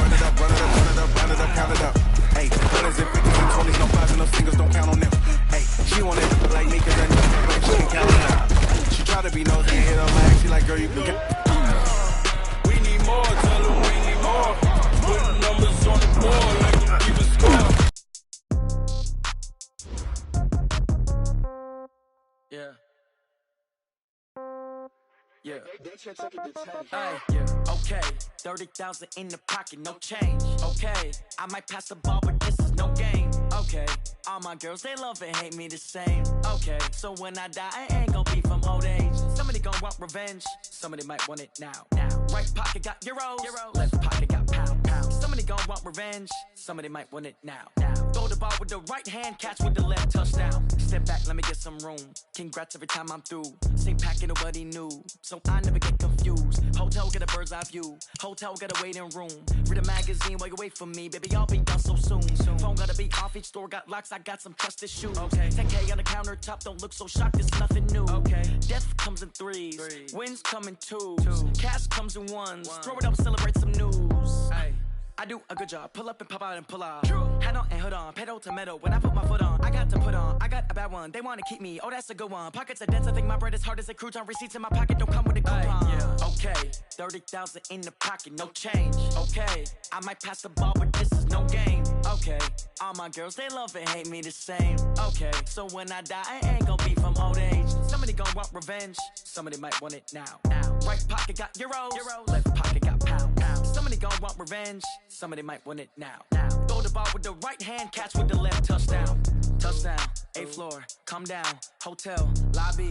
run it up, run it up, run it up, run it up, count it up. Hey, brothers and 50s and 20s, no 5s and no singles, don't count on them. Hey, she want it like me, cause I know but she can count it out. She try to be nosy and hit her lag, she like, girl, you can get. We need more, tell them we need more. Putting numbers on the board like we keep a score. Yeah. Yeah. Hey, yeah. Okay, 30,000 in the pocket, no change. Okay, I might pass the ball, but this is no game. Okay, all my girls, they love and hate me the same. Okay, so when I die, I ain't gon' be from old age. Somebody gon' want revenge, somebody might want it now. Right pocket got euros, left pocket got pound. Somebody gon' want revenge, somebody might want it now. Throw the ball with the right hand, catch with the left, touchdown. Step back, let me get some room. Congrats every time I'm through. Same packet, nobody knew, so I never get confused. Hotel get a bird's eye view, hotel get a waiting room. Read a magazine while you wait for me, baby, I'll be done so soon. Phone gotta be off, each store got locks, I got some trusted shoes. Okay, 10K on the countertop, don't look so shocked, it's nothing new. Okay, death comes in threes, wins come in twos, cash comes in ones. Throw it up, celebrate some news. Ay. I do a good job, pull up and pop out and pull out. Head on and hood on, pedal to metal. When I put my foot on, I got to put on. I got a bad one, they wanna keep me, oh that's a good one. Pockets are dense, I think my bread is hard as a crouton. Receipts in my pocket don't come with a coupon. Yeah. Okay, 30,000 in the pocket, no change. Okay, I might pass the ball, but this is no game. Okay, all my girls, they love and hate me the same. Okay, so when I die, I ain't gon' be from old age. Somebody gon' want revenge, somebody might want it now. Right pocket got euros, left pocket got pound. Somebody gon' want revenge, somebody might want it now. Throw the ball with the right hand, catch with the left, touchdown. Touchdown, 8th floor, come down, hotel, lobby.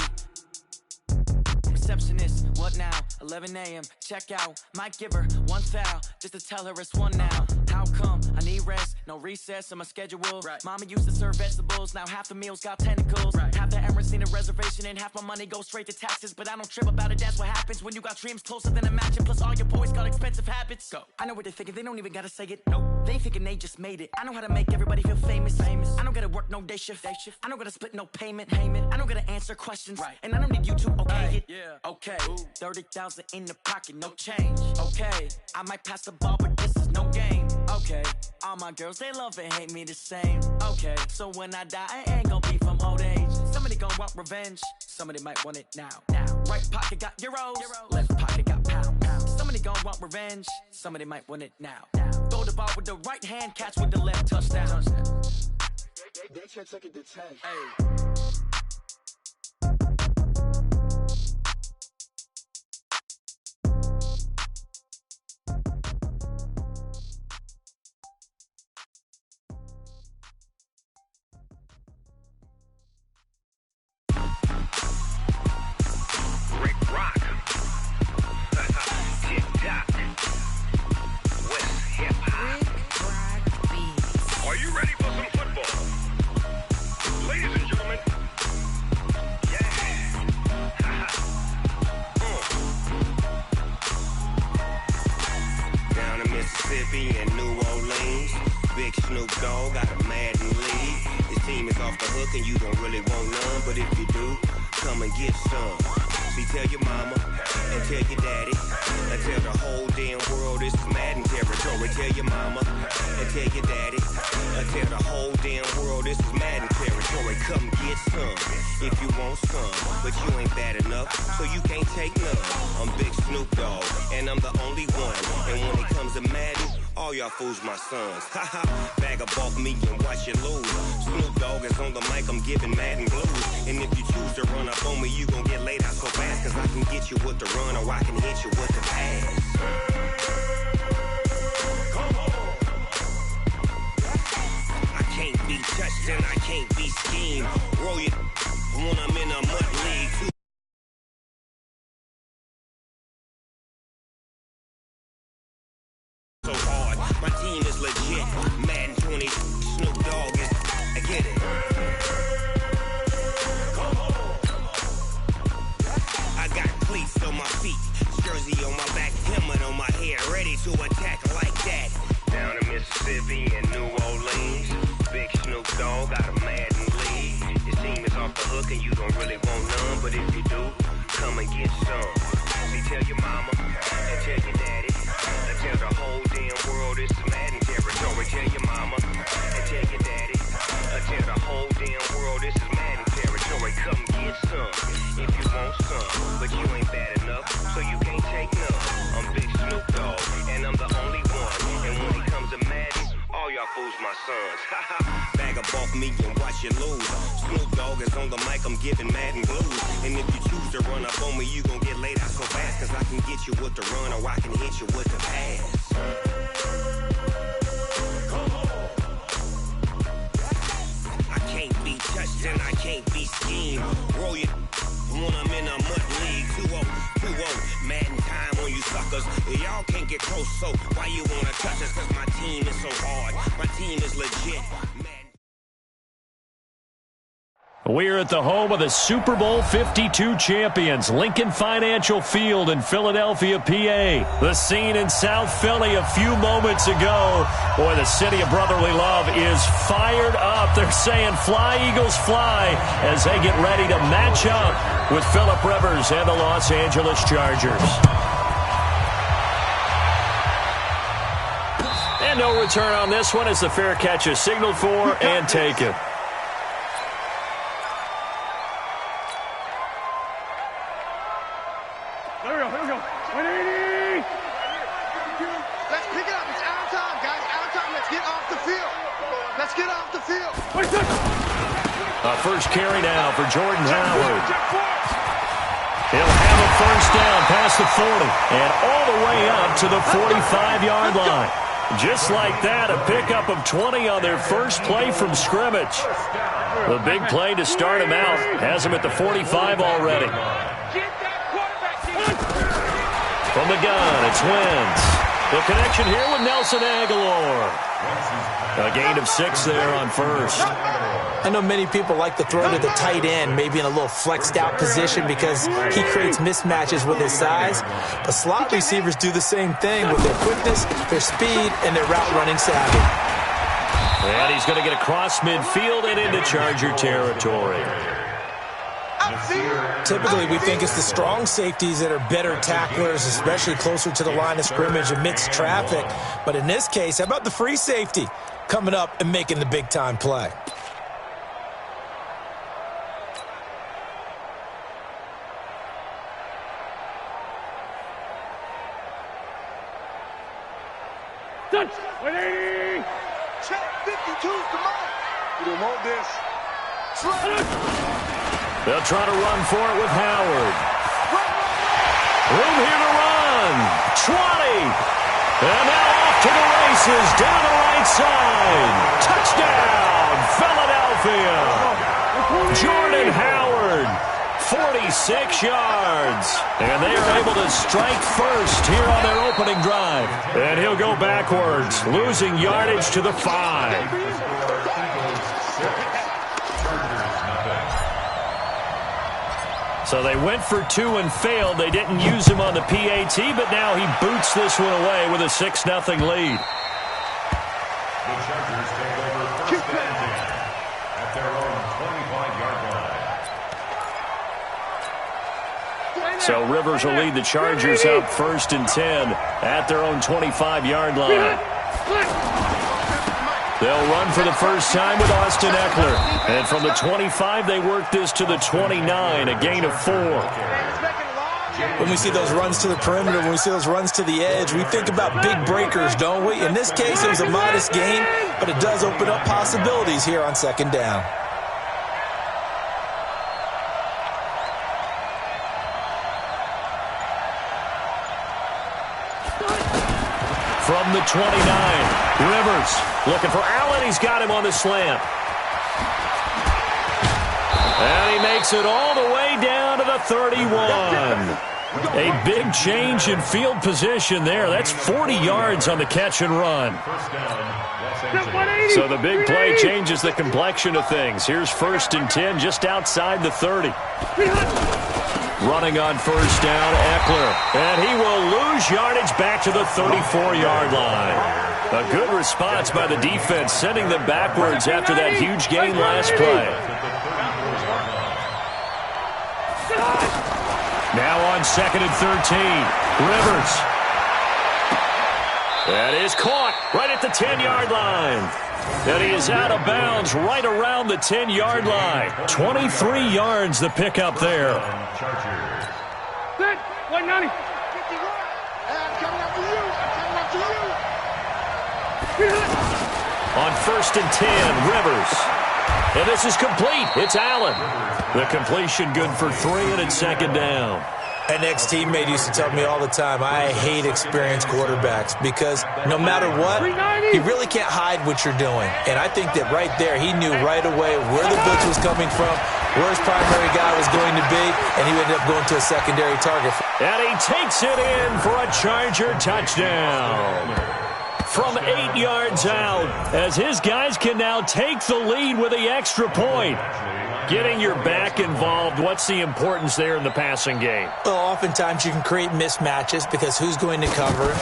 Receptionist, what now? 11 a.m. check out. Might give her one foul just to tell her it's one now. How come? I need rest, no recess in my schedule. Right. Mama used to serve vegetables, now half the meals got tentacles. Right. Half the errands need a reservation and half my money goes straight to taxes. But I don't trip about it, that's what happens when you got dreams closer than a mansion. Plus all your boys got expensive habits. Go. I know what they're thinking, they don't even gotta say it. Nope. They thinking they just made it. I know how to make everybody feel famous. I don't gotta work no day shift. I don't gotta split no payment. I don't gotta answer questions. Right. And I don't need you to okay it. Yeah. Okay, 30,000 in the pocket, no change. Okay, I might pass the ball, but this is no game. Okay, all my girls, they love and hate me the same. Okay, so when I die, I ain't gon' be from old age. Somebody gon' want revenge, somebody might want it now. Right pocket got euros, left pocket got pound. Somebody gon' want revenge, somebody might want it now. Throw the ball with the right hand, catch with the left, touchdown. They can't take it to 10. Hey. And you don't really want none, but if you do, come and get some. See, tell your mama and tell your daddy and tell the whole damn world this is Madden territory. Tell your mama and tell your daddy and tell the whole damn world this is Madden territory. Come get some if you want some, but you ain't bad enough, so you can't take none. I'm Big Snoop Dogg, and I'm the only one. And when it comes to Madden, all y'all fools my sons. Haha, bag up off me and watch you lose. Snoop Dogg is on the mic, I'm giving Madden blues. And if you choose to run up on me, you gon' get laid out so fast. Cause I can get you with the run or I can hit you with the pass. Come on. I can't be touched and I can't be schemed. Roll it when I'm in a mud league. So hard, my team is legit. Madden 20, Snoop Dogg is, I get it. Come on. I got cleats on my feet, jersey on my back, helmet on my head, ready to attack like that. Down in Mississippi and New Orleans, Big Snoop Dogg got a Madden league. Your team is off the hook and you don't really want none, but if you do, come and get some. See, tell your mama and tell your daddy and tell the whole damn world this my sons. Bag of bulk me and watch you lose. Snoop Dogg is on the mic, I'm giving Madden blues. And if you choose to run up on me, you gon' get laid out so fast. Cause I can get you with the run or I can hit you with the pass. I can't be touched and I can't be schemed. Roll you when I'm in a mud league. 2-0, Madden time on you suckers. Y'all can't get close, so why you wanna touch us? Cause my team is so hard. My team is legit. We're at the home of the Super Bowl 52 champions, Lincoln Financial Field in Philadelphia, PA. The scene in South Philly a few moments ago. Boy, the city of brotherly love is fired up. They're saying, fly, Eagles, fly, as they get ready to match up with Phillip Rivers and the Los Angeles Chargers. And no return on this one as the fair catch is signaled for and taken. First carry now for Jordan Howard. He'll have a first down past the 40 and all the way up to the 45-yard line. Just like that, a pickup of 20 on their first play from scrimmage. The big play to start him out has him at the 45 already. From the gun, it's Wentz. The connection here with Nelson Aguilar. A gain of 6 there on first. I know many people like to throw to the tight end, maybe in a little flexed out position because he creates mismatches with his size. But slot receivers do the same thing with their quickness, their speed, and their route running savvy. And he's going to get across midfield and into Charger territory. Typically, we think it's the strong safeties that are better tacklers, especially closer to the line of scrimmage amidst traffic. But in this case, how about the free safety coming up and making the big-time play? Touch! 180! Check 52, come on! We don't want this. They'll try to run for it with Howard. Room here to run. 20. And now off to the races down the right side. Touchdown, Philadelphia. Jordan Howard, 46 yards. And they are able to strike first here on their opening drive. And he'll go backwards, losing yardage to the 5. So they went for 2 and failed. They didn't use him on the PAT, but now he boots this one away with a 6-0 lead. The Chargers take over first and 10 at their own 25-yard line. So Rivers will lead the Chargers up first and 10 at their own 25-yard line. They'll run for the first time with Austin Eckler. And from the 25, they work this to the 29, a gain of 4. When we see those runs to the perimeter, when we see those runs to the edge, we think about big breakers, don't we? In this case, it was a modest gain, but it does open up possibilities here on second down. From the 29, Rivers looking for Allen. He's got him on the slant. And he makes it all the way down to the 31. A big change in field position there. That's 40 yards on the catch and run. So the big play changes the complexion of things. Here's first and 10 just outside the 30. Running on first down, Eckler. And he will lose yardage back to the 34-yard line. A good response by the defense, sending them backwards after that huge gain last play. Now on second and 13, Rivers. That is caught right at the 10-yard line. And he is out of bounds right around the 10-yard line. 23 yards the pickup there. Good. 190. On 1st and 10, Rivers. And this is complete. It's Allen. The completion good for 3, and it's 2nd down. An ex-teammate used to tell me all the time, I hate experienced quarterbacks because no matter what, you really can't hide what you're doing. And I think that right there, he knew right away where the blitz was coming from, where his primary guy was going to be, and he ended up going to a secondary target. And he takes it in for a Charger touchdown. From 8 yards out, as his guys can now take the lead with the extra point. Getting your back involved, what's the importance there in the passing game? Well, oftentimes you can create mismatches because who's going to cover,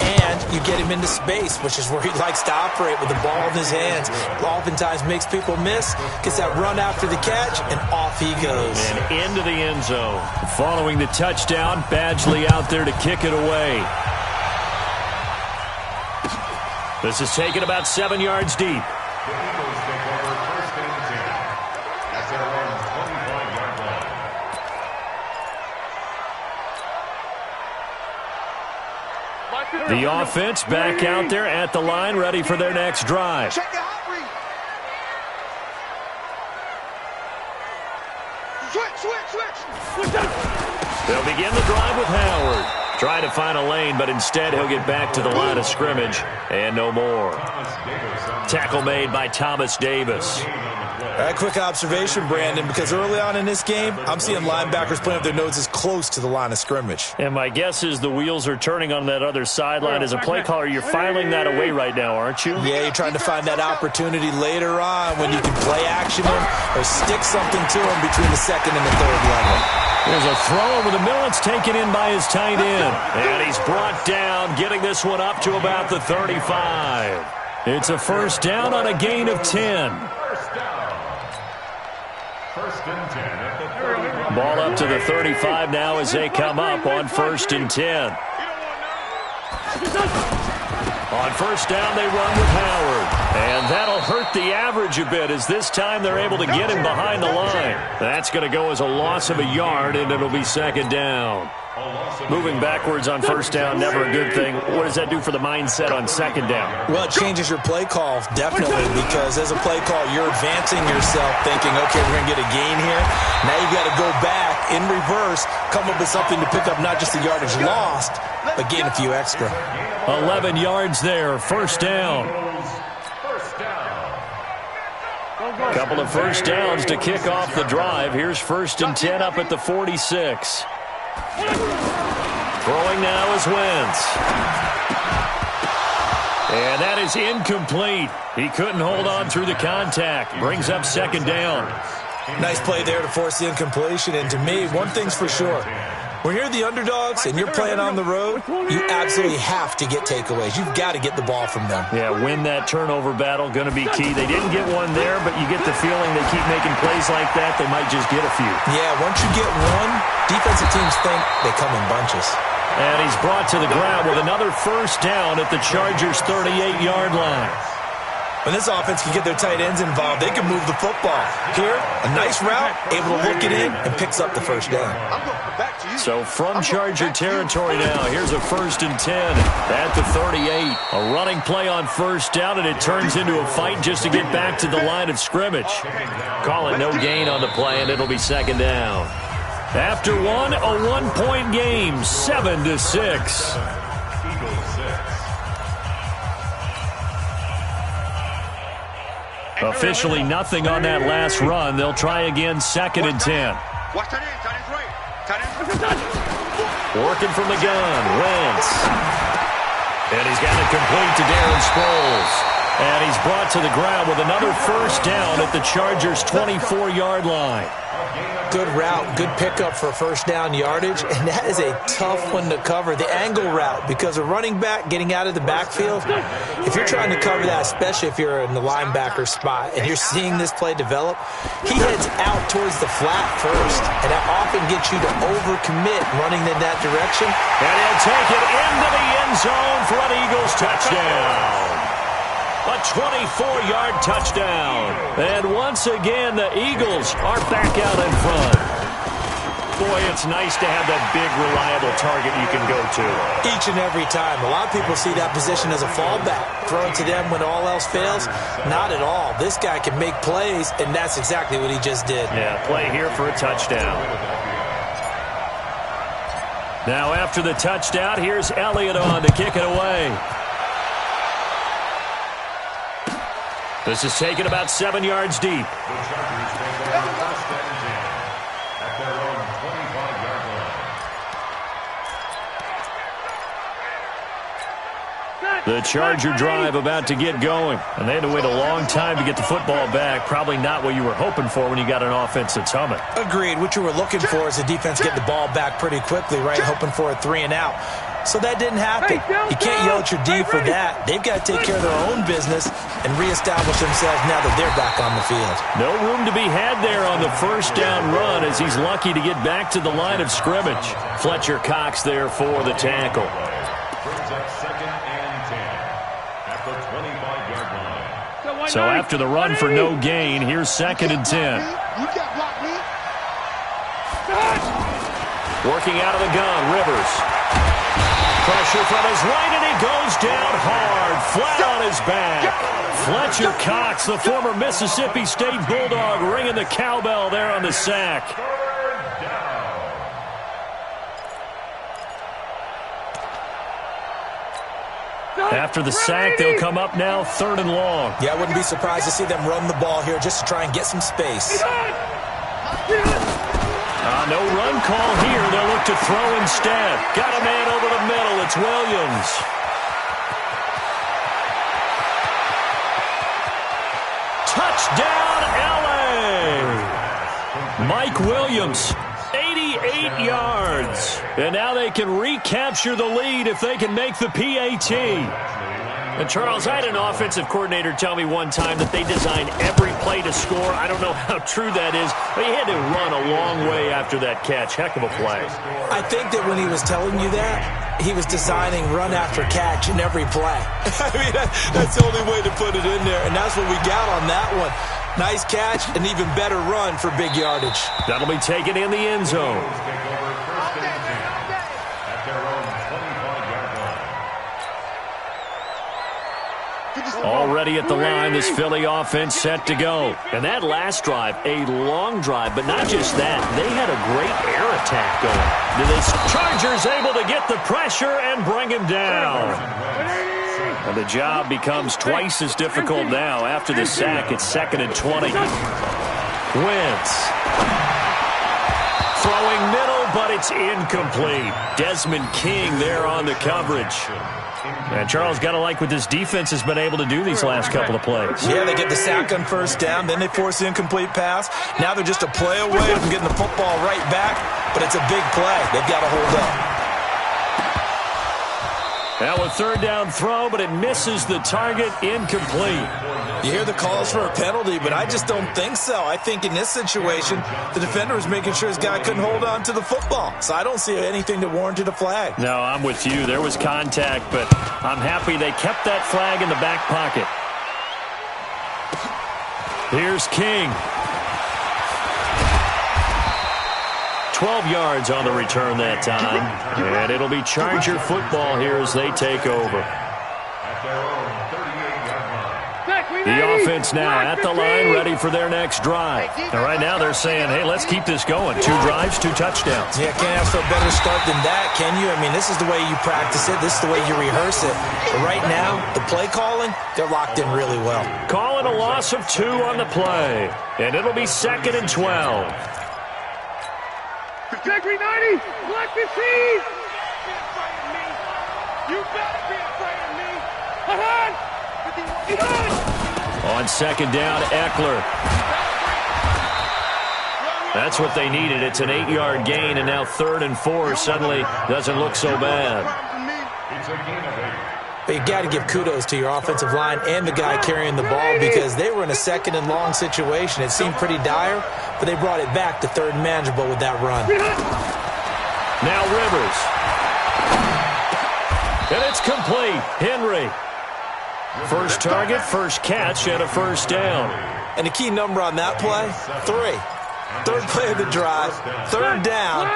and you get him into space, which is where he likes to operate with the ball in his hands. Oftentimes makes people miss, gets that run after the catch, and off he goes. And into the end zone. Following the touchdown, Badgley out there to kick it away. This is taken about 7 yards deep. The Eagles take over 1st and 10 at their own 25-yard line. The offense back out there at the line, ready for their next drive. Check the hot read. Switch. They'll begin the drive with Howard. Trying to find a lane, but instead he'll get back to the line of scrimmage, and no more. Tackle made by Thomas Davis. A quick observation, Brandon, because early on in this game, I'm seeing linebackers playing with their noses close to the line of scrimmage. And my guess is the wheels are turning on that other sideline. As a play caller, you're filing that away right now, aren't you? Yeah, you're trying to find that opportunity later on when you can play action him or stick something to him between the 2nd and the 3rd level. There's a throw over the middle. It's taken in by his tight end. And he's brought down, getting this one up to about the 35. It's a 1st down on a gain of 10. 1st and 10 at the 30. Ball up to the 35 now as they come up on 1st and 10. On 1st down, they run with Howard. And that'll hurt the average a bit as this time they're able to get him behind the line. That's going to go as a loss of a yard, and it'll be 2nd down. Moving backwards on 1st down, never a good thing. What does that do for the mindset on 2nd down? Well, it changes your play call, definitely, because as a play call, you're advancing yourself thinking, okay, we're going to get a gain here. Now you got to go back in reverse, come up with something to pick up not just the yardage lost, but gain a few extra. 11 yards there, 1st down. Couple of 1st downs to kick off the drive. Here's 1st and 10 up at the 46. Throwing now is Wentz. And that is incomplete. He couldn't hold on through the contact. Brings up 2nd down. Nice play there to force the incompletion. And to me, one thing's for sure. When you're the underdogs and you're playing on the road, you absolutely have to get takeaways. You've got to get the ball from them. Yeah, win that turnover battle, going to be key. They didn't get one there, but you get the feeling they keep making plays like that, they might just get a few. Yeah, once you get one, defensive teams think they come in bunches. And he's brought to the ground with another 1st down at the Chargers' 38-yard line. When this offense can get their tight ends involved, they can move the football. Here, a nice route, able to look it in, and picks up the 1st down. So from Charger territory now, here's a 1st and 10 at the 38. A running play on 1st down, and it turns into a fight just to get back to the line of scrimmage. Call it no gain on the play, and it'll be 2nd down. After one, a 1-point game, 7-6. Officially nothing on that last run. They'll try again, 2nd and 10. Working from the gun, Wentz. And he's got it complete to Darren Sproles. And he's brought to the ground with another 1st down at the Chargers' 24-yard line. Good route, good pickup for 1st down yardage, and that is a tough one to cover, the angle route, because a running back getting out of the backfield, if you're trying to cover that, especially if you're in the linebacker spot and you're seeing this play develop, he heads out towards the flat first, and that often gets you to overcommit running in that direction. And he'll take it into the end zone for an Eagles touchdown. A 24-yard touchdown. And once again, the Eagles are back out in front. boy, it's nice to have that big, reliable target you can go to. Each and every time. A lot of people see that position as a fallback. Throw it to them when all else fails. Not at all. This guy can make plays, and that's exactly what he just did. Yeah, play here for a touchdown. Now after the touchdown, here's Elliott on to kick it away. This is taken about 7 yards deep. The Chargers take over first and 10 at their own 25-yard line. The Charger drive about to get going. And they had to wait a long time to get the football back. Probably not what you were hoping for when you got an offense that's humming. Agreed. What you were looking for is the defense get the ball back pretty quickly, right? Hoping for a 3 and out. So that didn't happen. You can't yell at your D for that. They've got to take care of their own business and reestablish themselves now that they're back on the field. No room to be had there on the first down run as he's lucky to get back to the line of scrimmage. Fletcher Cox there for the tackle. Brings up second and 10 at the 25-yard line. So after the run for no gain, here's second and 10. You can't block me. Working out of the gun, Rivers. Pressure from his right, and he goes down hard, flat on his back. Fletcher Cox, the former Mississippi State Bulldog, ringing the cowbell there on the sack. After the sack, they'll come up now, 3rd and long. Yeah, I wouldn't be surprised to see them run the ball here just to try and get some space. No run call here. They'll look to throw instead. Got a man over the middle. It's Williams. Touchdown, L.A. Mike Williams, 88 yards. And now they can recapture the lead if they can make the PAT. And, Charles, I had an offensive coordinator tell me one time that they design every play to score. I don't know how true that is, but he had to run a long way after that catch. Heck of a play. I think that when he was telling you that, he was designing run after catch in every play. I mean, that's the only way to put it in there, and that's what we got on that one. Nice catch, an even better run for big yardage. That'll be taken in the end zone. Already at the line, this Philly offense set to go. And that last drive, a long drive, but not just that. They had a great air attack going. The Chargers able to get the pressure and bring him down. And the job becomes twice as difficult now. After the sack, it's 2nd and 20. Wentz. Throwing middle, but it's incomplete. Desmond King there on the coverage. And Charles, got to like what this defense has been able to do these last couple of plays. Yeah, they get the sack on first down, then they force the incomplete pass. Now they're just a play away from getting the football right back, but it's a big play. They've got to hold up. Now a 3rd down throw, but it misses the target, incomplete. You hear the calls for a penalty, but I just don't think so. I think in this situation, the defender was making sure his guy couldn't hold on to the football. So I don't see anything that warranted a flag. No, I'm with you. There was contact, but I'm happy they kept that flag in the back pocket. Here's King. 12 yards on the return that time. And it'll be Charger football here as they take over. The offense now at the line, ready for their next drive. And right now they're saying, hey, let's keep this going. 2 drives, 2 touchdowns. Yeah, can't ask for a better start than that, can you? I mean, this is the way you practice it. This is the way you rehearse it. But right now, the play calling, they're locked in really well. Calling a loss of 2 on the play. And it'll be 2nd and 12. Integrity 90, black 15. You better be afraid of me. On 2nd down, Eckler. That's what they needed. It's an 8-yard gain, and now 3rd and 4 suddenly doesn't look so bad. But you got to give kudos to your offensive line and the guy carrying the ball because they were in a 2nd and long situation. It seemed pretty dire, but they brought it back to 3rd and manageable with that run. Now Rivers. And it's complete. Henry. First target, first catch, and a 1st down. And the key number on that play, 3. Third play of the drive, third down,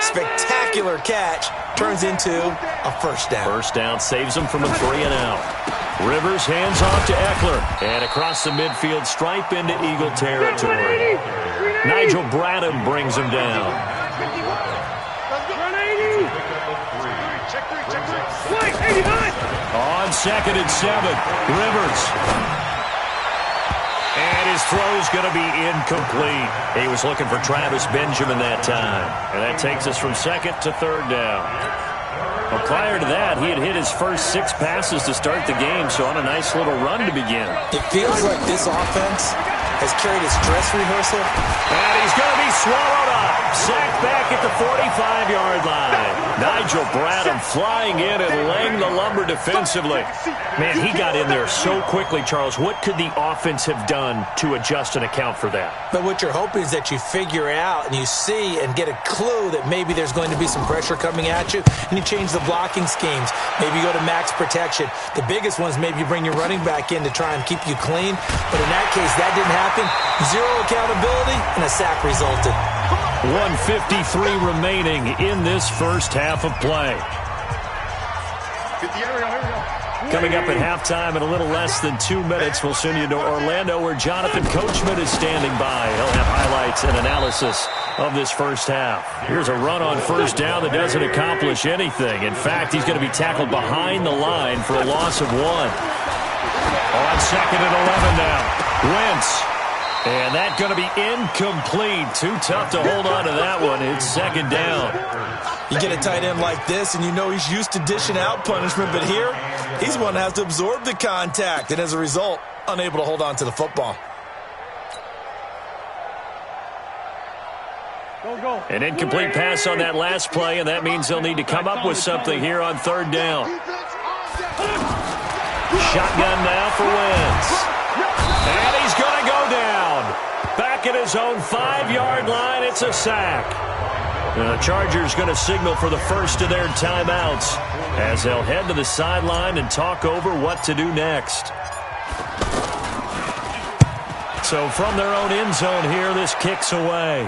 spectacular catch, turns into a first down. First down saves him from a 3-and-out. Rivers hands off to Eckler, and across the midfield stripe into Eagle territory. Nigel Bradham brings him down. On 2nd and 7, Rivers. And his throw's going to be incomplete. He was looking for Travis Benjamin that time. And that takes us from 2nd to 3rd down. Well, prior to that, he had hit his first 6 passes to start the game, so on a nice little run to begin. It feels like this offense has carried its dress rehearsal. And he's going to be swallowed up. Sacked back at the 45-yard line. Nigel Bradham flying in and laying the lumber defensively. Man, he got in there so quickly, Charles. What could the offense have done to adjust and account for that? But what you're hoping is that you figure out and you see and get a clue that maybe there's going to be some pressure coming at you, and you change the blocking schemes. Maybe you go to max protection. The biggest one is maybe you bring your running back in to try and keep you clean. But in that case, that didn't happen. Zero accountability, and a sack resulted. 1:53 remaining in this first half of play. Coming up at halftime in a little less than 2 minutes, we'll send you to Orlando where Jonathan Coachman is standing by. He'll have highlights and analysis of this first half. Here's a run on first down that doesn't accomplish anything. In fact, he's going to be tackled behind the line for a loss of 1. On 2nd and 11 now. Wentz. And that's going to be incomplete. Too tough to hold on to that one. It's 2nd down. You get a tight end like this, and you know he's used to dishing out punishment, but here, he's one that has to absorb the contact, and as a result, unable to hold on to the football. An incomplete pass on that last play, and that means they'll need to come up with something here on 3rd down. Shotgun now for Wentz. And he's going to go down. Back at his own 5-yard line, it's a sack. The Chargers going to signal for the first of their timeouts as they'll head to the sideline and talk over what to do next. So from their own end zone here, this kicks away.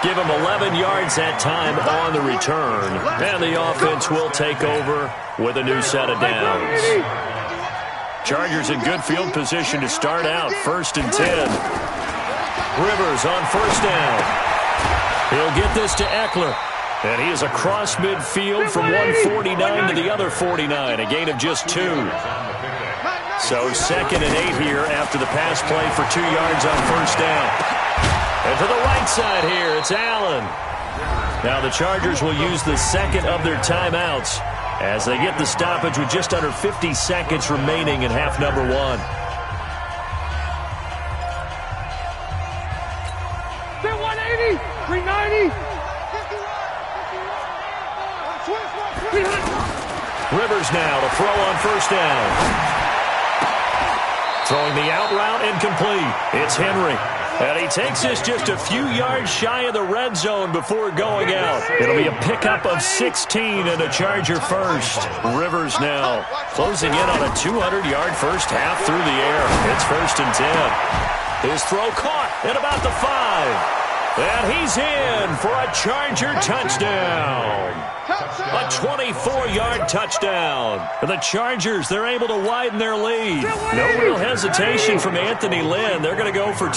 Give him 11 yards that time on the return. And the offense will take over with a new set of downs. Chargers in good field position to start out. 1st and 10. Rivers on 1st down. He'll get this to Eckler. And he is across midfield from 149 to the other 49. A gain of just 2. So 2nd and 8 here after the pass play for 2 yards on 1st down. And to the right side here, it's Allen. Now the Chargers will use the 2nd of their timeouts as they get the stoppage with just under 50 seconds remaining in half number 1. They're 180, 390. Rivers now to throw on 1st down. Throwing the out route incomplete. It's Henry. And he takes this just a few yards shy of the red zone before going out. It'll be a pickup of 16 and a Charger first. Rivers now closing in on a 200-yard first half through the air. It's 1st and 10. His throw caught at about the 5. And he's in for a Charger touchdown. A 24-yard touchdown. The Chargers, they're able to widen their lead. No real hesitation from Anthony Lynn. They're going to go for 2.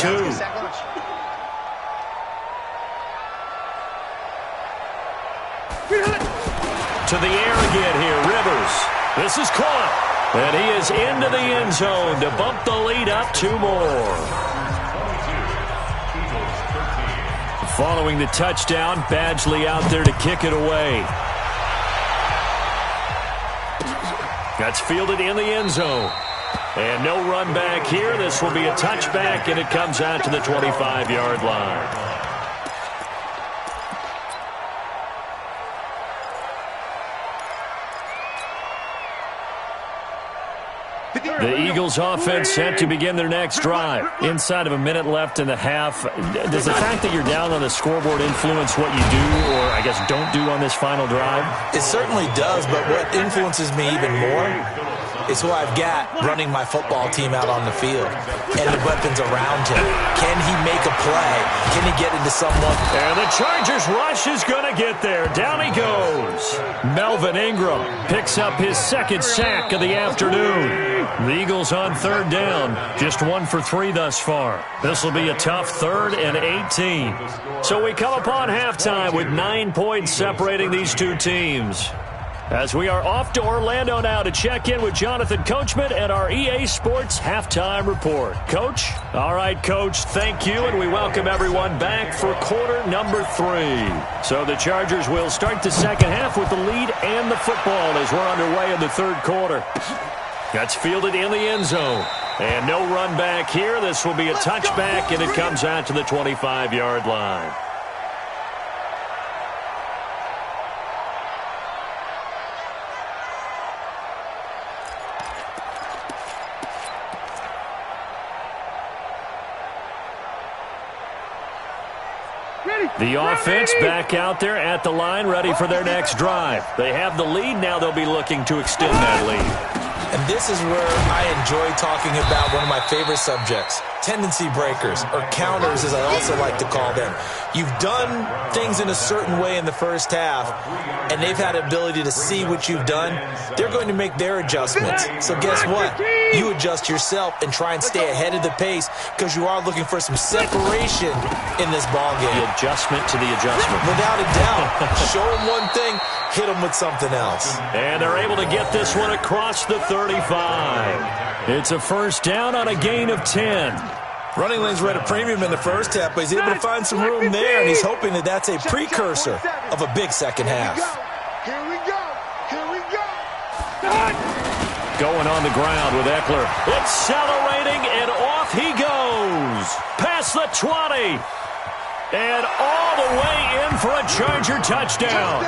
To the air again here, Rivers. This is caught. And he is into the end zone to bump the lead up 2 more. Following the touchdown, Badgley out there to kick it away. That's fielded in the end zone. And no run back here. This will be a touchback, and it comes out to the 25-yard line. The Eagles offense set to begin their next drive. Inside of a minute left in the half. Does the fact that you're down on the scoreboard influence what you do, or I guess don't do on this final drive? It certainly does, but what influences me even more is who I've got running my football team out on the field and the weapons around him. Can he make a play? Can he get into someone? And the Chargers rush is going to get there. Down he goes. Melvin Ingram picks up his second sack of the afternoon. The Eagles on third down, just 1 for 3 thus far. This will be a tough 3rd and 18. So we come upon halftime with 9 points separating these two teams. As we are off to Orlando now to check in with Jonathan Coachman and our EA Sports Halftime Report. Coach? All right, Coach, thank you, and we welcome everyone back for quarter number 3. So the Chargers will start the second half with the lead and the football as we're underway in the third quarter. That's fielded in the end zone. And no run back here. This will be a touchback, and it comes out to the 25-yard line. The offense back out there at the line, ready for their next drive. They have the lead. Now they'll be looking to extend that lead. And this is where I enjoy talking about one of my favorite subjects, tendency breakers, or counters as I also like to call them. You've done things in a certain way in the first half, and they've had the ability to see what you've done. They're going to make their adjustments. So guess what? You adjust yourself and try and stay ahead of the pace because you are looking for some separation in this ballgame. The adjustment to the adjustment. Without a doubt. Show them one thing, hit them with something else. And they're able to get this one across the 35. It's a first down on a gain of 10. Running lanes were at a premium in the first half, but he's able to find some room there, and he's hoping that that's a precursor of a big second half. Here we go. Here we go. Going on the ground with Eckler. Accelerating, and off he goes. Past the 20. And all the way in for a Charger touchdown.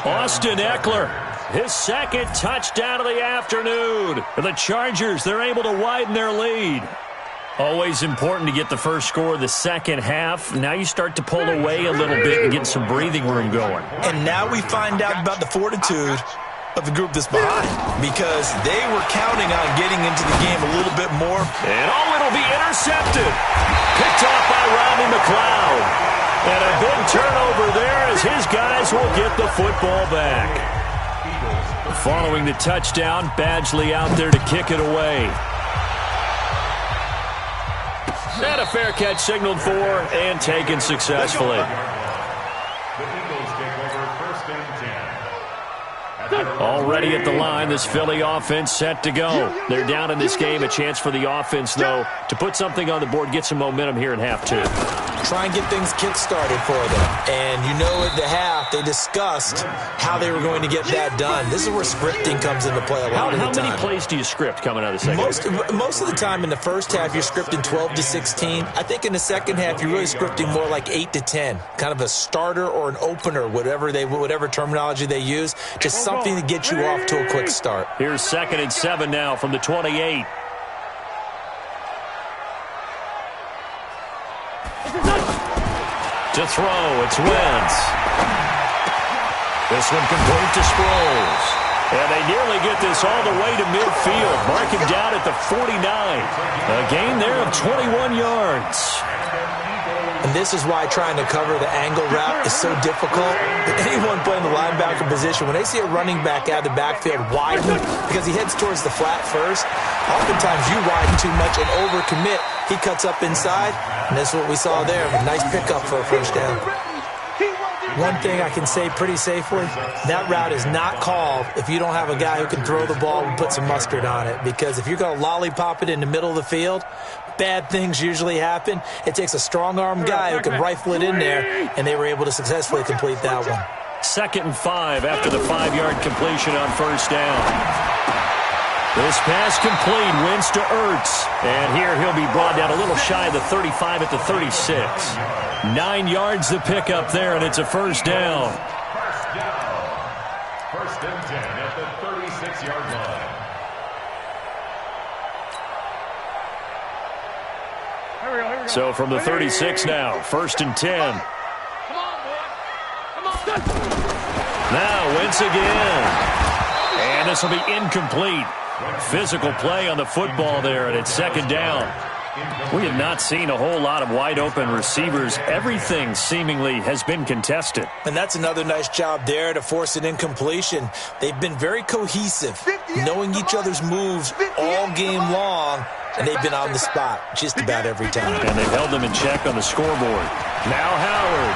Austin Eckler, his second touchdown of the afternoon. The Chargers, they're able to widen their lead. Always important to get the first score of the second half. Now you start to pull away a little bit and get some breathing room going. And now we find out about the fortitude of the group that's behind, because they were counting on getting into the game a little bit more. And it'll be intercepted. Picked off by Rodney McLeod. And a big turnover there as his guys will get the football back. Following the touchdown, Badgley out there to kick it away. And a fair catch signaled for and taken successfully. The Eagles take over 1st and 10. Already at the line, this Philly offense set to go. They're down in this game. A chance for the offense, though, to put something on the board, get some momentum here in half 2. Try and get things kick-started for them. And you know at the half, they discussed how they were going to get that done. This is where scripting comes into play a lot of the time. How many plays do you script coming out of the second half? Most of the time in the first half, you're scripting 12 to 16. I think in the second half, you're really scripting more like 8 to 10. Kind of a starter or an opener, whatever terminology they use. Just something to get you off to a quick start. Here's 2nd and 7 now from the 28. To throw, it's Wentz. This one complete to Sproles. And they nearly get this all the way to midfield. Mark him down at the 49. A gain there of 21 yards. And this is why trying to cover the angle route is so difficult. Anyone playing the linebacker position, when they see a running back out of the backfield widen, because he heads towards the flat first, oftentimes you widen too much and overcommit. He cuts up inside, and that's what we saw there. A nice pickup for a first down. One thing I can say pretty safely, that route is not called if you don't have a guy who can throw the ball and put some mustard on it. Because if you're going to lollipop it in the middle of the field, bad things usually happen. It takes a strong-arm guy who can rifle it in there, and they were able to successfully complete that one. 2nd and 5 after the 5-yard completion on first down. This pass complete, Wentz to Ertz. And here he'll be brought down a little shy of the 35 at the 36. 9 yards the pickup there, and it's a first down. First down. 1st and 10 at the 36-yard line. So from the 36 now, 1st and 10. Come on, boy. Come on. Now Wentz again. And this will be incomplete. Physical play on the football there, and it's second down. We have not seen a whole lot of wide-open receivers. Everything seemingly has been contested. And that's another nice job there to force an incompletion. They've been very cohesive, knowing each other's moves all game long, and they've been on the spot just about every time. And they've held them in check on the scoreboard. Now Howard.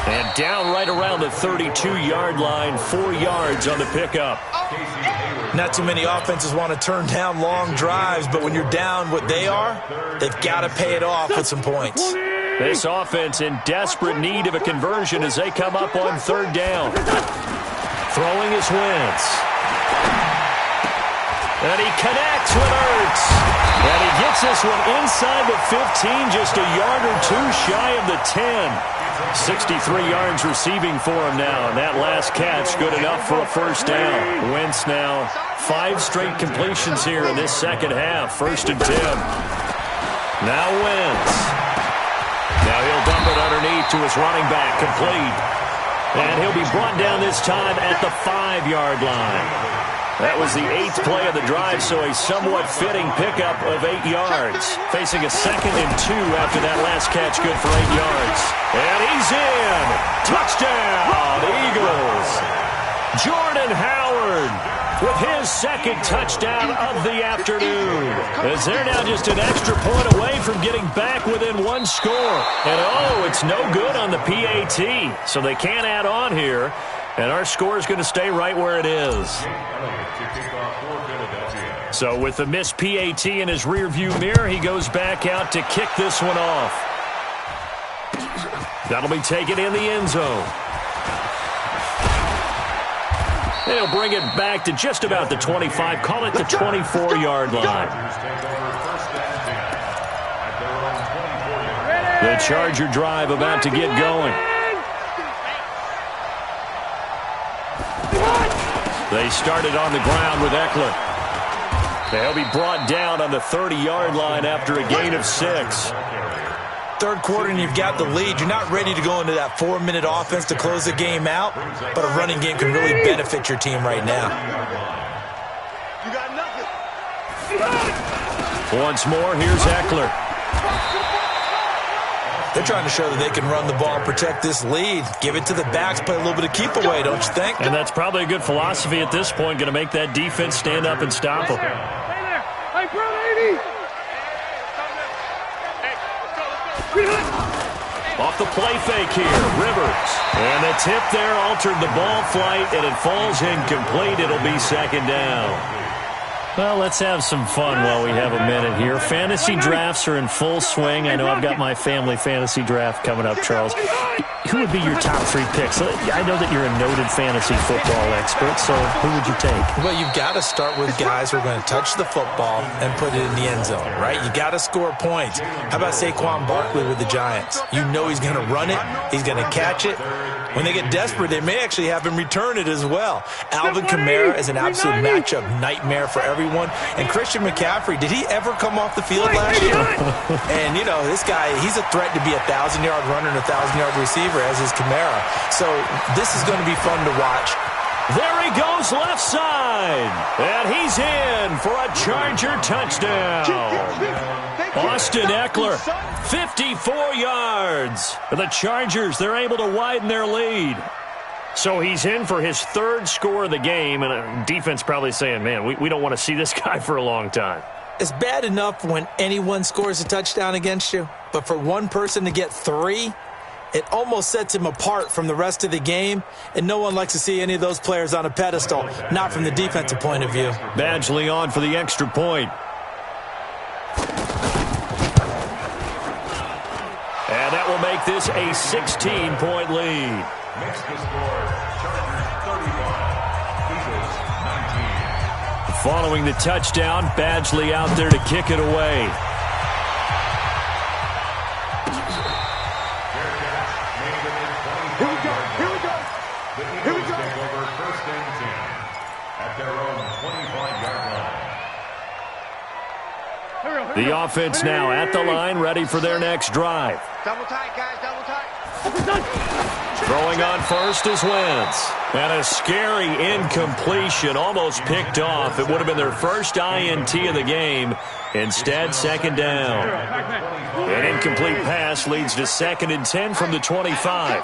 And down right around the 32-yard line, 4 yards on the pickup. Not too many offenses want to turn down long drives, but when you're down what they are, they've got to pay it off with some points. This offense in desperate need of a conversion as they come up on third down. Throwing is Wentz. And he connects with Ertz. And he gets this one inside the 15, just a yard or two shy of the 10. 63 yards receiving for him now, and that last catch good enough for a first down. Wentz now 5 straight completions here in this second half. 1st and 10. Now Wentz. Now he'll dump it underneath to his running back, complete. And he'll be brought down this time at the 5-yard line. That was the 8th play of the drive, so a somewhat fitting pickup of 8 yards. Facing a 2nd and 2 after that last catch, good for 8 yards. And he's in. Touchdown, Eagles. Jordan Howard with his 2nd touchdown of the afternoon. As they're now just an extra point away from getting back within 1 score. And it's no good on the PAT, so they can't add on here. And our score is going to stay right where it is. So with the missed PAT in his rearview mirror, he goes back out to kick this one off. That'll be taken in the end zone. They'll bring it back to just about the 25. Call it the 24-yard line. The Charger drive about to get going. They started on the ground with Eckler. They'll be brought down on the 30-yard line after a gain of 6. Third quarter and you've got the lead. You're not ready to go into that 4-minute offense to close the game out, but a running game can really benefit your team right now. You got nothing. Once more, here's Eckler. They're trying to show that they can run the ball and protect this lead. Give it to the backs, play a little bit of keep away, don't you think? And that's probably a good philosophy at this point, going to make that defense stand up and stop them. Stay there. Hey, bro, 80. Off the play fake here, Rivers. And the tip there altered the ball flight, and it falls incomplete. It'll be 2nd down. Well, let's have some fun while we have a minute here. Fantasy drafts are in full swing. I know I've got my family fantasy draft coming up, Charles. Who would be your top 3 picks? I know that you're a noted fantasy football expert, so who would you take? Well, you've got to start with guys who are going to touch the football and put it in the end zone, right? You got to score points. How about Saquon Barkley with the Giants? You know he's going to run it. He's going to catch it. When they get desperate, they may actually have him return it as well. Alvin Kamara is an absolute matchup nightmare for everyone. And Christian McCaffrey, did he ever come off the field last year? And, you know, this guy, he's a threat to be a 1,000-yard runner and a 1,000-yard receiver, as is Kamara. So this is going to be fun to watch. There he goes left side. And he's in for a Charger touchdown. Austin Eckler, 54 yards. The Chargers, they're able to widen their lead. So he's in for his 3rd score of the game, and a defense probably saying, man, we don't want to see this guy for a long time. It's bad enough when anyone scores a touchdown against you, but for one person to get 3, it almost sets him apart from the rest of the game, and no one likes to see any of those players on a pedestal, not from the defensive point of view. Badgley on for the extra point. And that will make this a 16-point lead. Makes the score Chargers 31, Eagles 19. Following the touchdown, Badgley out there to kick it away. Here we go. Here we go. The Eagles take over 1st and 10 at their own 25-yard line. The offense now at the line, ready for their next drive. Double tight, guys. Double tight. Throwing on first is Wentz. And a scary incompletion, almost picked off. It would have been their first INT of the game. Instead, second down. An incomplete pass leads to 2nd and 10 from the 25.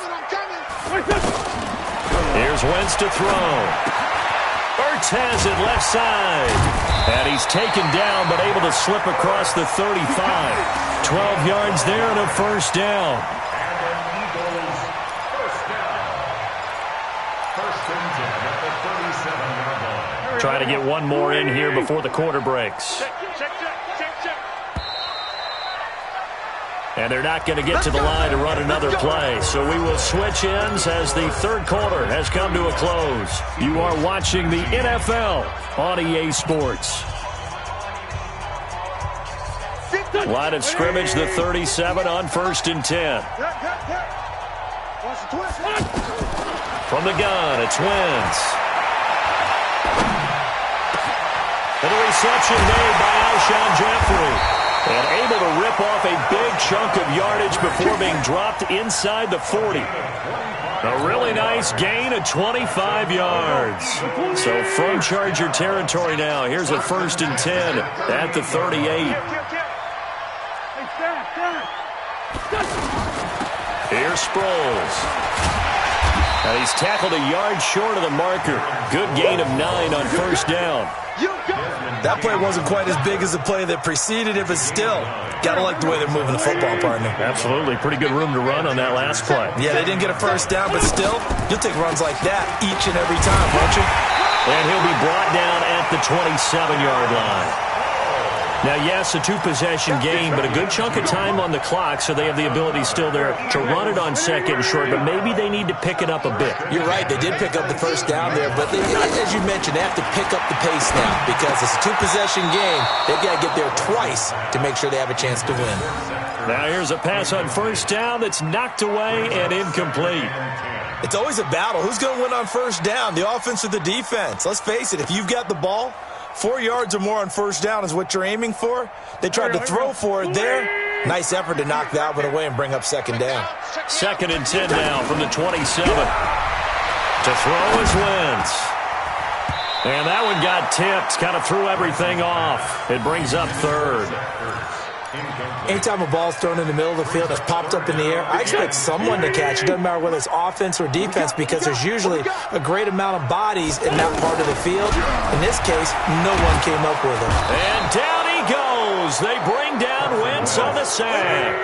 Here's Wentz to throw. Ertz has it left side. And he's taken down, but able to slip across the 35. 12 yards there and a first down. Try to get one more in here before the quarter breaks. And they're not going to get to the line to run another play. So we will switch ends as the third quarter has come to a close. You are watching the NFL on EA Sports. Line of scrimmage, the 37 on 1st and 10. From the gun, it's Wentz. And a reception made by Alshon Jeffrey. And able to rip off a big chunk of yardage before being dropped inside the 40. A really nice gain of 25 yards. So from Charger territory now, here's a 1st and 10 at the 38. Here's Sproles. And he's tackled a yard short of the marker. Good gain of 9 on 1st down. That play wasn't quite as big as the play that preceded it, but still, got to like the way they're moving the football, partner. Absolutely. Pretty good room to run on that last play. Yeah, they didn't get a first down, but still, you'll take runs like that each and every time, won't you? And he'll be brought down at the 27-yard line. Now, yes, a two-possession game, but a good chunk of time on the clock, so they have the ability still there to run it on 2nd and short, but maybe they need to pick it up a bit. You're right. They did pick up the first down there, but they, as you mentioned, they have to pick up the pace now because it's a two-possession game. They've got to get there twice to make sure they have a chance to win. Now, here's a pass on 1st down that's knocked away and incomplete. It's always a battle. Who's going to win on 1st down, the offense or the defense? Let's face it, if you've got the ball, 4 yards or more on 1st down is what you're aiming for. They tried to throw for it there. Nice effort to knock that one away and bring up 2nd down. 2nd and 10 now from the 27. To throw is Wentz. And that one got tipped. Kind of threw everything off. It brings up 3rd. Anytime a ball's thrown in the middle of the field, it's popped up in the air, I expect someone to catch. It doesn't matter whether it's offense or defense because there's usually a great amount of bodies in that part of the field. In this case, no one came up with it. And down he goes. They bring down Wentz on the sack.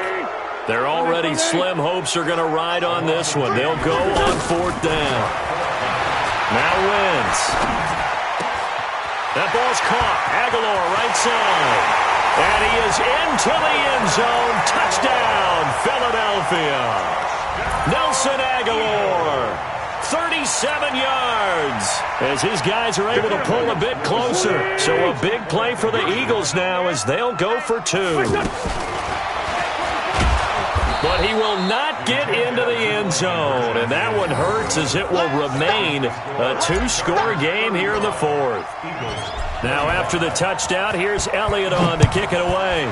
Their already slim hopes are going to ride on this one. They'll go on 4th down. Now Wentz. That ball's caught. Aguilar right side. And he is into the end zone. Touchdown, Philadelphia. Nelson Aguilar, 37 yards, as his guys are able to pull a bit closer. So a big play for the Eagles now as they'll go for 2. But he will not get into the end zone. And that one hurts as it will remain a 2-score game here in the 4th. Now after the touchdown, here's Elliott on to kick it away.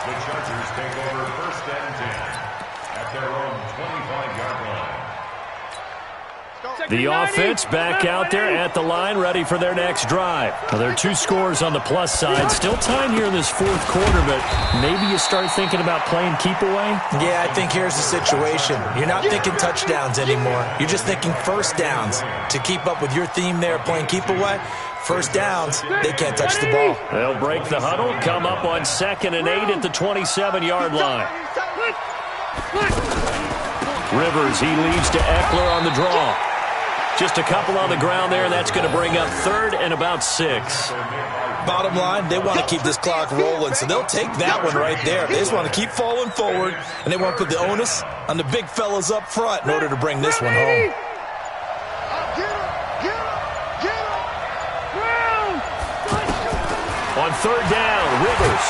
The Chargers take over 1st and 10 at their own 25-yard line. The offense back out there at the line, ready for their next drive. Well, there are 2 scores on the plus side. Still time here in this 4th quarter, but maybe you start thinking about playing keep away? Yeah, I think here's the situation. You're not thinking touchdowns anymore. You're just thinking 1st downs. To keep up with your theme there, playing keep away, 1st downs, they can't touch the ball. They'll break the huddle, come up on 2nd and 8 at the 27-yard line. Rivers, he leads to Eckler on the draw. Just a couple on the ground there. That's going to bring up 3rd and about 6. Bottom line, they want to keep this clock rolling, so they'll take that one right there. They just want to keep falling forward, and they want to put the onus on the big fellas up front in order to bring this one home. On 3rd down, Rivers.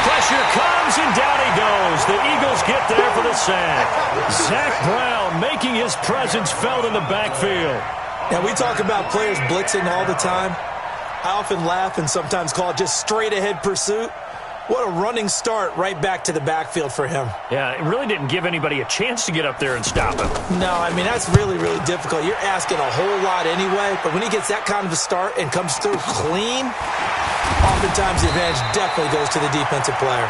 Pressure comes, and down he goes. The Eagles get there for the sack. Zach Brown making his presence felt in the backfield. Now, we talk about players blitzing all the time. I often laugh and sometimes call it just straight-ahead pursuit. What a running start right back to the backfield for him. Yeah, it really didn't give anybody a chance to get up there and stop him. No, I mean, that's really, really difficult. You're asking a whole lot anyway, but when he gets that kind of a start and comes through clean, oftentimes the advantage definitely goes to the defensive player.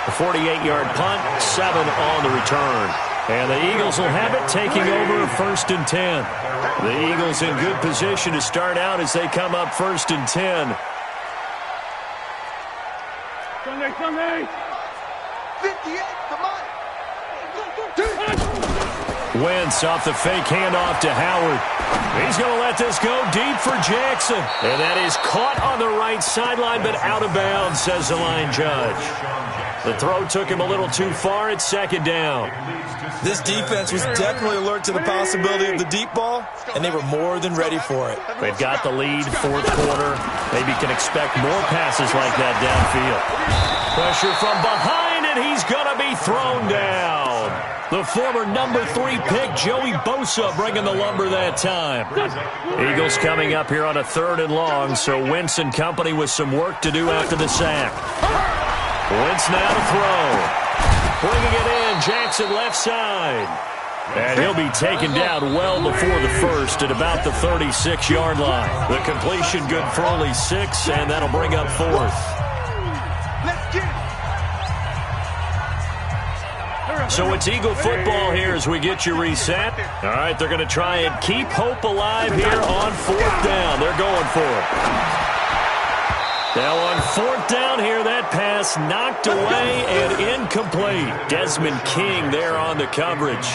A 48-yard punt, 7 on the return. And the Eagles will have it, taking over 1st and 10. The Eagles in good position to start out as they come up 1st and 10. Sunday. 58, come on. Wentz off the fake handoff to Howard. He's going to let this go deep for Jackson. And that is caught on the right sideline, but out of bounds, says the line judge. The throw took him a little too far at 2nd down. This defense was definitely alert to the possibility of the deep ball, and they were more than ready for it. They've got the lead, 4th quarter. Maybe can expect more passes like that downfield. Pressure from behind, and he's going to be thrown down. The former number 3 pick, Joey Bosa, bringing the lumber that time. Eagles coming up here on a 3rd and long, so Wentz and company with some work to do after the sack. Wentz now to throw. Bringing it in, Jackson left side. And he'll be taken down well before the first at about the 36-yard line. The completion good for only 6, and that'll bring up 4th. Let's get it. So it's Eagle football here as we get you reset. All right, they're going to try and keep hope alive here on 4th down. They're going for it. Now on 4th down here, that pass knocked away and incomplete. Desmond King there on the coverage.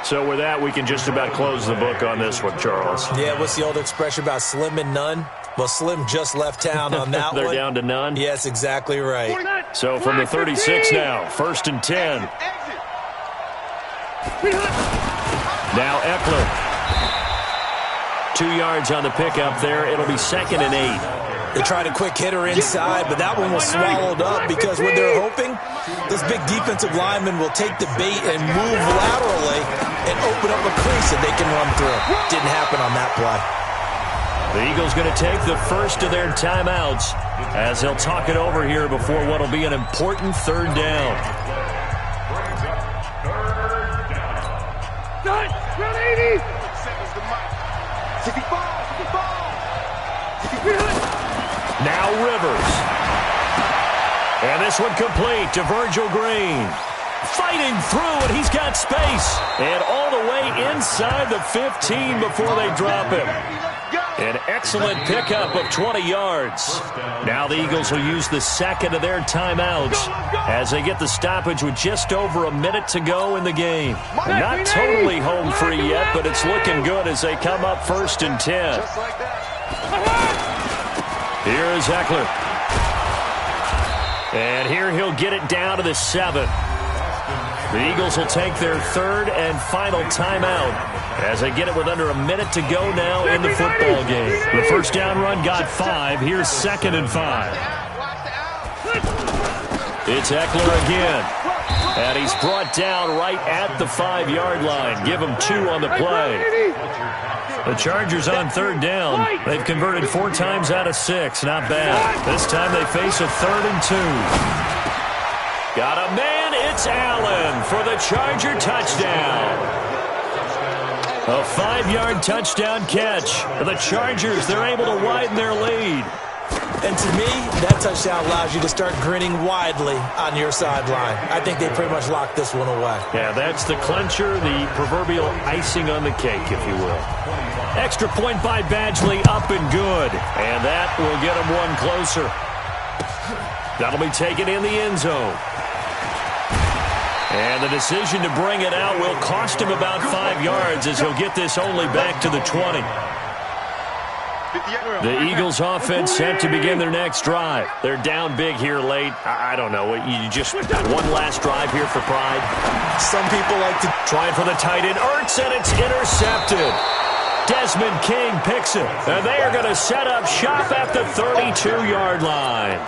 So with that, we can just about close the book on this one, Charles. Yeah, what's the old expression about slim and none? Well, Slim just left town on that They're one. down to none? Yes, exactly right. So from the 36 now, 1st and 10. Now Eckler. 2 yards on the pickup there. It'll be 2nd and 8. They tried a quick hitter inside, but that one was swallowed up because what they're hoping, this big defensive lineman will take the bait and move laterally and open up a crease that they can run through. Didn't happen on that play. The Eagles going to take the first of their timeouts as they'll talk it over here before what will be an important 3rd down. Done. Round 80. 65. Now Rivers. And this one complete to Virgil Green. Fighting through, and he's got space. And all the way inside the 15 before they drop him. An excellent pickup of 20 yards. Now the Eagles will use the 2nd of their timeouts as they get the stoppage with just over a minute to go in the game. They're not totally home free yet, but it's looking good as they come up 1st and 10. Here is Eckler. And here he'll get it down to the 7. The Eagles will take their 3rd and final timeout as they get it with under a minute to go now in the football game. The first down run got 5. Here's 2nd and 5. It's Eckler again. And he's brought down right at the 5-yard line. Give him 2 on the play. The Chargers on 3rd down. They've converted 4 times out of 6. Not bad. This time they face a 3rd and 2. Got a man. It's Allen for the Charger touchdown. A 5-yard touchdown catch. The Chargers, they're able to widen their lead. And to me, that touchdown allows you to start grinning widely on your sideline. I think they pretty much locked this one away. Yeah, that's the clincher, the proverbial icing on the cake, if you will. Extra point by Badgley, up and good. And that will get him one closer. That'll be taken in the end zone. And the decision to bring it out will cost him about 5 yards as he'll get this only back to the 20. The Eagles offense set to begin their next drive. They're down big here late. I don't know. You just one last drive here for pride. Some people like to try it for the tight end. Ertz, and it's intercepted. Desmond King picks it. And they are going to set up shop at the 32-yard line.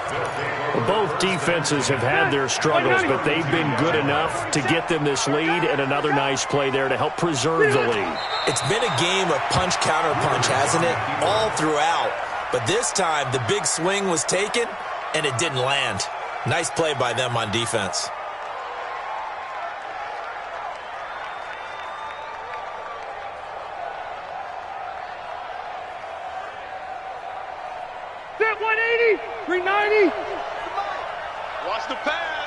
Both defenses have had their struggles, but they've been good enough to get them this lead, and another nice play there to help preserve the lead. It's been a game of punch, counter punch, hasn't it? All throughout. But this time, the big swing was taken, and it didn't land. Nice play by them on defense. Set 180, 390. Watch the pass.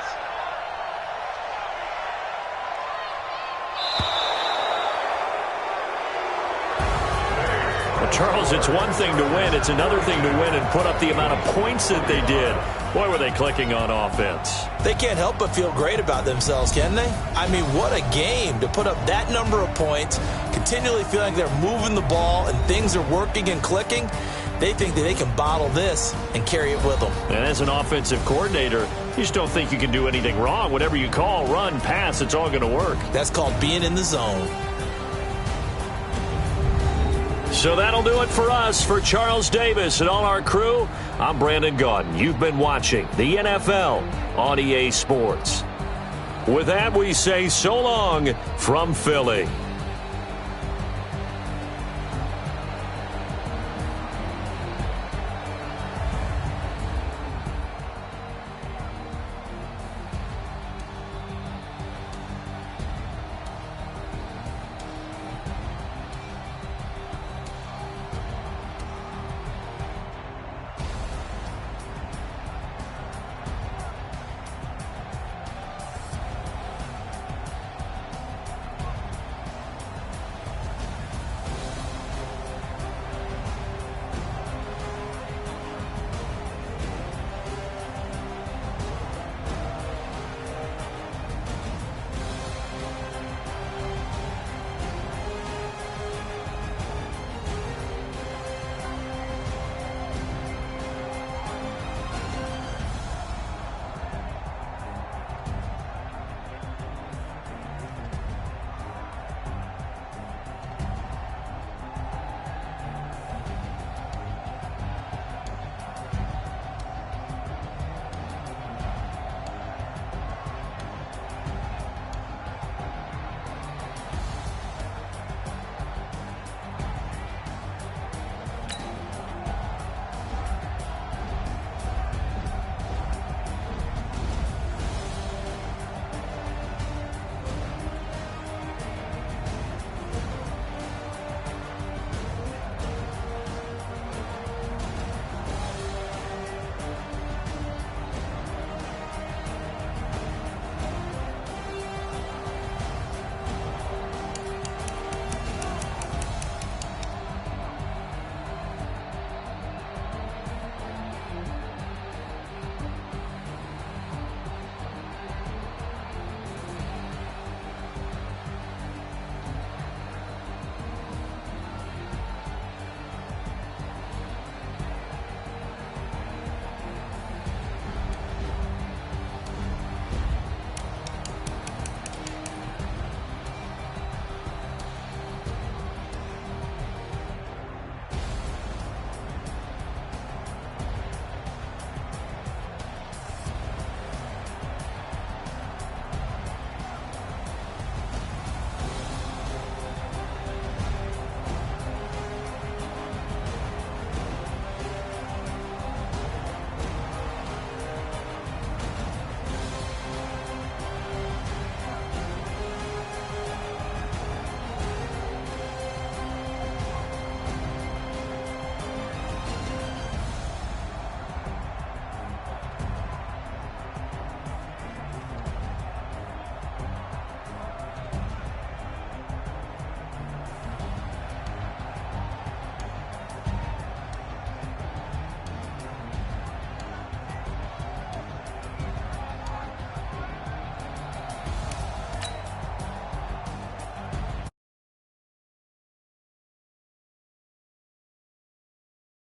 Charles, it's one thing to win. It's another thing to win and put up the amount of points that they did. Boy, were they clicking on offense. They can't help but feel great about themselves, can they? I mean, what a game to put up that number of points, continually feeling like they're moving the ball and things are working and clicking. They think that they can bottle this and carry it with them. And as an offensive coordinator, you just don't think you can do anything wrong. Whatever you call, run, pass, it's all going to work. That's called being in the zone. So that'll do it for us. For Charles Davis and all our crew, I'm Brandon Gaudin. You've been watching the NFL on EA Sports. With that, we say so long from Philly.